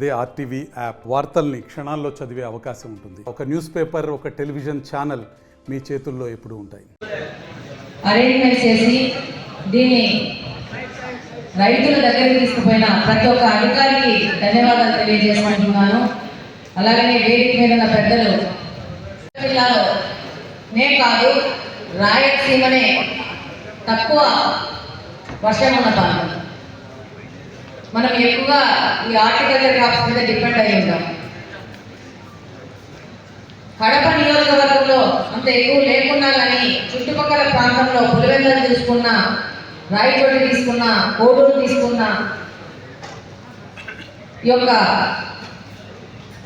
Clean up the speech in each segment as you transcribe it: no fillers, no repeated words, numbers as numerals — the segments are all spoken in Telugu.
అదే ఆర్టీవీ యాప్ వార్తల్ని క్షణాల్లో చదివే అవకాశం ఉంటుంది. ఒక న్యూస్ పేపర్, ఒక టెలివిజన్ ఛానల్ మీ చేతుల్లో ఎప్పుడూ ఉంటాయి. అరేంజ్మెంట్ చేసి దీన్ని రైతుల దగ్గరికి తీసుకుపోయిన ప్రతి ఒక్క అధికారికి ధన్యవాదాలు తెలియజేసుకుంటున్నాను. అలాగనే వేదిక మీద ఉన్న పెద్దలు జిల్లాలో నే కాదు రాయలసీమనే తక్కువ వర్షం ఉన్న ప్రాంతం. మనం ఎక్కువగా ఈ హార్టికల్చర్ క్రాప్స్ మీద డిపెండ్ అయ్యి ఉంటాం. కడప నియోజకవర్గంలో అంత ఎక్కువ లేకున్నా కానీ చుట్టుపక్కల ప్రాంతంలో పులివెందులు తీసుకున్నా, రాయచోటి తీసుకున్నా, కోడూరు తీసుకున్నా ఈ యొక్క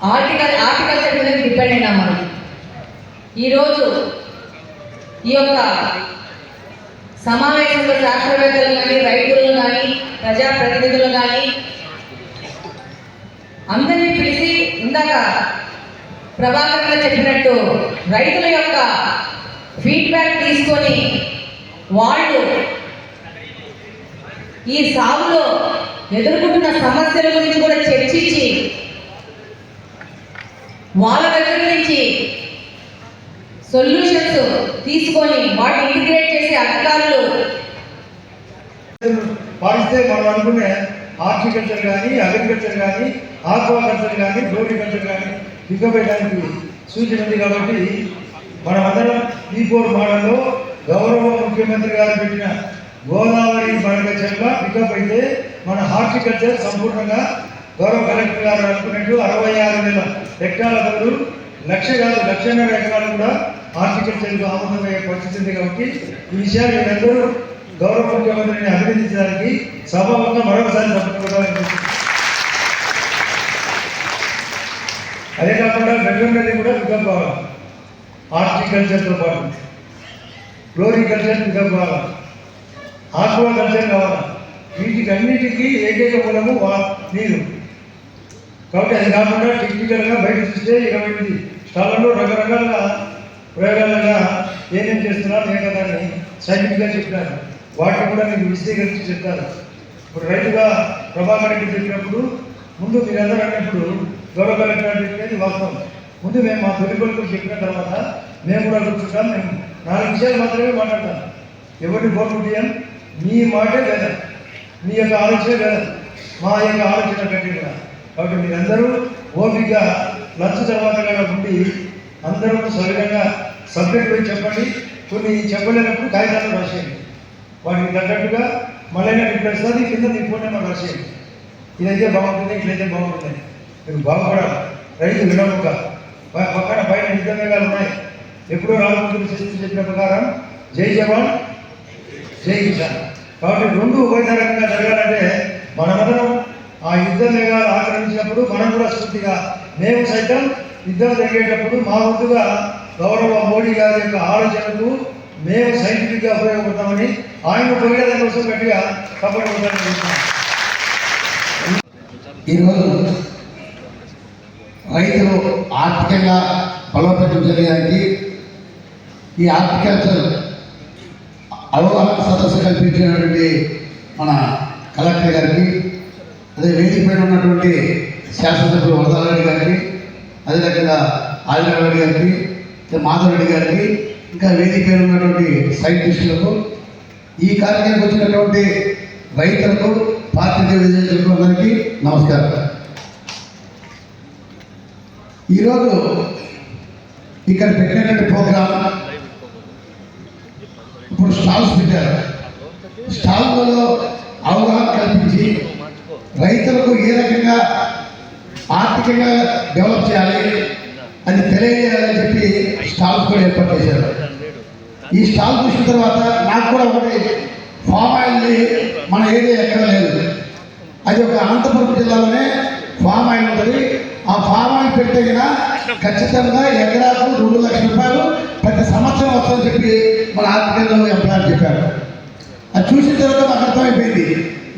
హార్టికల్చర్ మీద డిపెండ్ అయినా మనం ఈరోజు ఈ యొక్క సమావేశంలో శాస్త్రవేత్తలు కానీ, రైతులు కానీ, ప్రజాప్రతినిధులు కానీ అందరినీ పిలిచి ఇందాక ప్రభాకర్ చెప్పినట్టు రైతుల యొక్క ఫీడ్బ్యాక్ తీసుకొని వాళ్ళు ఈ సాగులో ఎదుర్కొంటున్న సమస్యల గురించి కూడా చర్చించి వాళ్ళ దగ్గర నుంచి సొల్యూషన్స్ తీసుకొని వాటిని ఇంటిగ్రేట్ చేసే అధికారులు పాటిస్తే మనం అనుకునే హార్టికల్చర్ కానీ, అగ్రికల్చర్ కానీ, ఆక్వాకల్చర్ కానీ, ఫ్లోరికల్చర్ కానీ దిగ్గబెట్టడానికి సూచన ఉంది. కాబట్టి మనమందరం ఈ4 మోడల్లో గౌరవ ముఖ్యమంత్రి గారు పెట్టిన గోదావరి పండుగ చెట్ల పికప్ అయితే మన హార్టికల్చర్ సంపూర్ణంగా గౌరవ కలెక్టర్ గారు అనుకున్నట్టు 66,000 హెక్టార్ల బదులు 1,00,000 కాదు 1,50,000 ఎకరాలు కూడా హార్టికల్చర్కు ఆమోదమయ్యే పరిస్థితి ఉంది. కాబట్టి ఈ విషయాన్ని మీరందరూ గౌరవ ముఖ్యమంత్రిని అభినందించడానికి సభాముఖంగా మరొకసారి చెప్పడం. అదే కాకుండా వెటర్నరీ కూడా పికప్ కావాలి. హార్టికల్చర్తో పాటు ఫ్లోరికల్చర్ పికప్ కావాలి, ఆక్వాకల్చర్ కావాలి. వీటికి అన్నిటికీ ఏకైక మూలము నీరు. కాబట్టి అది కాకుండా టెక్నికల్గా బయట చూస్తే 28 స్టాళ్ళలో రకరకాల ప్రయోగాలుగా ఏమేం చేస్తున్నారు ఏ కదా అని సైంటిఫిక్గా చెప్పినారు. వాటిని కూడా మీకు విశదీకరించి చెప్తారు. ఇప్పుడు రైతుగా ప్రభాకర్ రెడ్డి చెప్పినప్పుడు ముందు మీరందరూ అన్నప్పుడు గౌరవ కలెక్టర్ చెప్పినది వాస్తవం. ముందు మేము మా తొలి కొడుకు చెప్పిన తర్వాత మేము కూడా కూర్చుంటాం. మేము 4 విషయాలు మాత్రమే మాట్లాడతాం. ఎవరిని కోరుకుంటాం, మీ మాటే లేదా, మీ యొక్క ఆలోచన లేదా, మా యొక్క ఆలోచన కంటే కూడా. కాబట్టి మీరందరూ ఓపికగా లంచ్ తర్వాత ఉండి అందరూ సరిగ్గా సబ్జెక్ట్ పోయి చెప్పండి. కొన్ని చెప్పలేనప్పుడు కాగితాలు రాసేయండి. వాటికి తగ్గట్టుగా మళ్ళీ రిప్లై వస్తుంది, కింద తీసుకుంటే మనం రాసేయండి. ఇదైతే బాగుంటుంది, ఇట్లయితే బాగుంటుంది. మీరు బాగుపడాలి. రైతు వినముక పక్కన బయట యుద్ధమేఘాలు ఉన్నాయి. ఎప్పుడో రాజముద్రులు చెప్పిన ప్రకారం జై జవాన్ జై కిసాన్. కాబట్టి రెండు ఉభయతరంగా జరగాలంటే మనమందరం ఆ యుద్ధ మేఘాలు ఆక్రమించినప్పుడు మనం కూడా స్ఫూర్తిగా మేము సైతం యుద్ధం జరిగేటప్పుడు మా వంతుగా గౌరవ మోడీ గారి యొక్క ఆలోచనకు మేము సైంటిఫిక్గా ఉపయోగపడతామని ఆయన ఉపయోగం కోసం గట్టిగా తప్పకుండా. ఈరోజు రైతులు ఆర్థికంగా బలోపేతం చేయడానికి ఈ హార్టికల్చర్ అవగాహన సదస్సు కల్పించినటువంటి మన కలెక్టర్ గారికి, అదే వేదిక పైన ఉన్నటువంటి శాసనసభ్యులు వరదారెడ్డి గారికి, అదేవిధంగా ఆదినారెడ్డి గారికి, మాధవరెడ్డి గారికి, ఇంకా వేదిక పైన ఉన్నటువంటి సైంటిస్టులకు, ఈ కార్యక్రమానికి వచ్చినటువంటి రైతులకు, పార్టీ విజయులకు అందరికీ నమస్కారం. ఈరోజు ఇక్కడ పెట్టినటువంటి ప్రోగ్రాం ఇప్పుడు స్టాల్స్ పెట్టారు. స్టాల్లో అవగాహన కల్పించి రైతులకు ఏ రకంగా ఆర్థికంగా డెవలప్ చేయాలి అని తెలియజేయాలని చెప్పి స్టాల్స్ కూడా ఏర్పాటు చేశారు. ఈ స్టాల్ చూసిన తర్వాత నాకు కూడా ఒకటి ఫామ్ ఆయిల్ని మన ఏరియా ఎక్కడ లేదు. అది ఒక అనంతపురం జిల్లాలోనే ఫామ్ ఆయిల్ ఉంటుంది. ఆ ఫామ్ ఆయిల్ పెట్టిన ఖచ్చితంగా ఎకరాకు 2 లక్షల రూపాయలు ప్రతి సంవత్సరం వస్తుందని చెప్పి మన ఆర్థికంగా ఎంప్లాయర్ చెప్పారు. అది చూసిన తర్వాత నాకు అర్థమైపోయింది.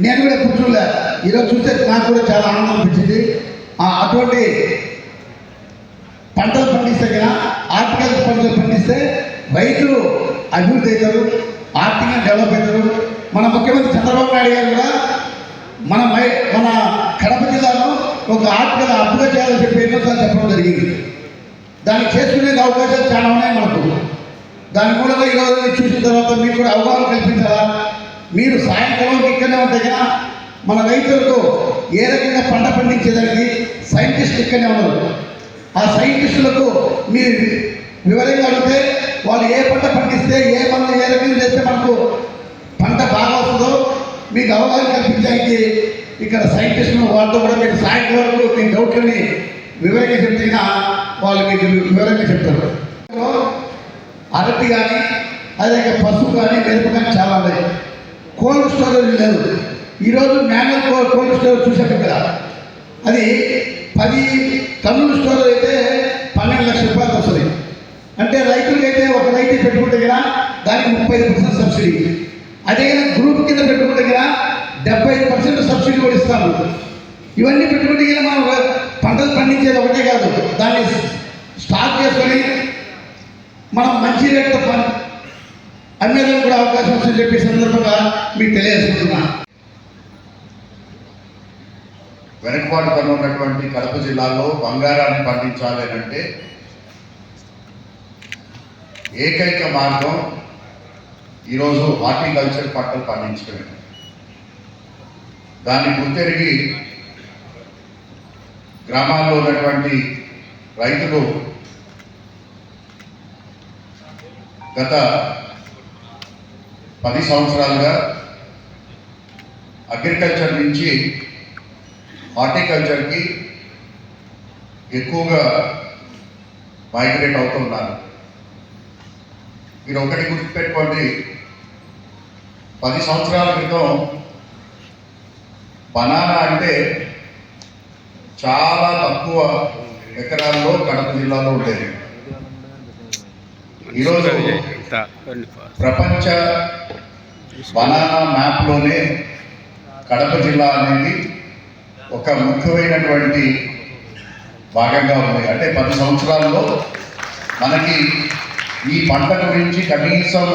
నేను కూడా ఎప్పుడు చూడలే. ఈరోజు చూస్తే నాకు కూడా చాలా ఆనందం అనిపించింది. అటువంటి పంటలు పండిస్తే కదా, హార్టికల్చర్ పంటలు పండిస్తే రైతులు అభివృద్ధి అవుతారు, ఆర్థికంగా డెవలప్ అవుతారు. మన ముఖ్యమంత్రి చంద్రబాబు నాయుడు గారు కూడా మన కడప జిల్లాలో ఒక ఆర్టికల్ అప్పుగా చేయాలని చెప్పి ఎన్నోసార్లు చెప్పడం జరిగింది. దాన్ని చేసుకునే అవకాశాలు చాలా ఉన్నాయి మనకు. దాని మూలంగా ఈరోజు చూసిన తర్వాత మీకు కూడా అవగాహన కల్పించాలా. మీరు సాయంకాలం ఇక్కడనే ఉంటే కదా మన రైతులకు ఏ రకంగా పంట పండించేదానికి సైంటిస్టులు ఇక్కడనే ఉన్నారు. ఆ సైంటిస్టులకు మీరు వివరంగా అడిగితే వాళ్ళు ఏ పంట పండిస్తే ఏ మందు ఏ రకంగా చేస్తే మనకు పంట బాగా వస్తుందో మీకు అవగాహన కల్పించడానికి ఇక్కడ సైంటిస్టులు వాళ్ళతో కూడా మీరు సాయంత్రం వరకు మీ డౌట్లని వివరంగా చెప్తున్నా వాళ్ళు మీకు వివరంగా చెప్తారు. అరటి కానీ అదే పసుపు కానీ మిరప కానీ చాలా ఉన్నాయి. కోల్డ్ స్టోరేజ్ లేదు. ఈరోజు మాన్యువల్ కోల్డ్ స్టోరేజ్ చూసాం కదా, అది 10 టన్నుల స్టోరేజ్ అయితే 12 లక్షల రూపాయలు వస్తుంది. అంటే రైతులకైతే ఒక రైతు పెట్టుకుంటే కదా దానికి 35% సబ్సిడీ. అదే కదా గ్రూప్ కింద పెట్టుకుంటే కదా 75% సబ్సిడీ కూడా ఇస్తాము. ఇవన్నీ పెట్టుకుంటే కదా మనం పంటలు పండించేది ఒకటే కాదు, దాన్ని స్టాక్ చేసుకొని మనం మంచి రేట్తో అమ్మేదానికి కూడా అవకాశం వస్తుందని చెప్పే సందర్భంగా మీకు తెలియజేసుకుంటున్నా. వెనుకబాటుతనం ఉన్నటువంటి కడప జిల్లాలో బంగారాన్ని పండించాలి అంటే ఏకైక మార్గం ఈరోజు హార్టికల్చర్ పంటలు పండించడమే. దాన్ని గుర్తెరిగి గ్రామాల్లో ఉన్నటువంటి రైతులు గత 10 సంవత్సరాలుగా అగ్రికల్చర్ నుంచి హార్టికల్చర్కి ఎక్కువగా మైగ్రేట్ అవుతున్నారు. మీరు ఒకటి గుర్తుపెట్టుకోండి, 10 సంవత్సరాల క్రితం బనానా అంటే చాలా తక్కువ ఎకరాల్లో కడప జిల్లాలో ఉండేది. ఈరోజు ప్రపంచ బనానా మ్యాప్లోనే కడప జిల్లా అనేది ఒక ముఖ్యమైనటువంటి భాగంగా ఉంది. అంటే 10 సంవత్సరాల్లో మనకి ఈ పంట గురించి కనీసం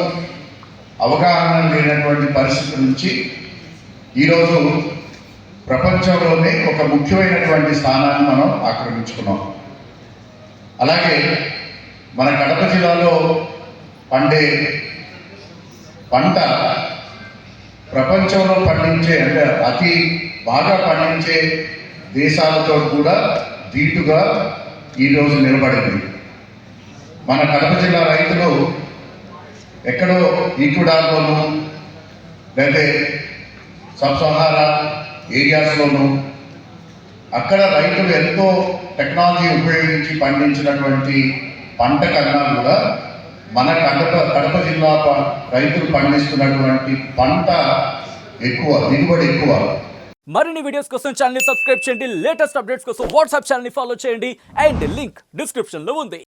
అవగాహన లేనటువంటి పరిస్థితి నుంచి ఈరోజు ప్రపంచంలోనే ఒక ముఖ్యమైనటువంటి స్థానాన్ని మనం ఆక్రమించుకున్నాం. అలాగే మన కడప జిల్లాలో పండే పంట ప్రపంచంలో పండించే అంటే అతి బాగా పండించే దేశాలతో కూడా ధీటుగా ఈరోజు నిలబడింది. మన కడప జిల్లా రైతులు ఎక్కడో ఈక్వెడార్లోనూ లేదా సబ్సహారా ఏరియాస్లోనూ అక్కడ రైతులు ఎంతో టెక్నాలజీ ఉపయోగించి పండించినటువంటి పంట కన్నా కూడా మన కడప జిల్లా రైతులు పండిస్తున్నటువంటి పంట ఎక్కువ, దిగుబడి ఎక్కువ. మరిన్ని వీడియోస్ కోసం ఛానల్ ని సబ్స్క్రైబ్ చేయండి. లేటెస్ట్ అప్డేట్స్ కోసం వాట్సాప్ ఛానల్ ని ఫాలో చేయండి. అండ్ లింక్ డిస్క్రిప్షన్ లో ఉంది.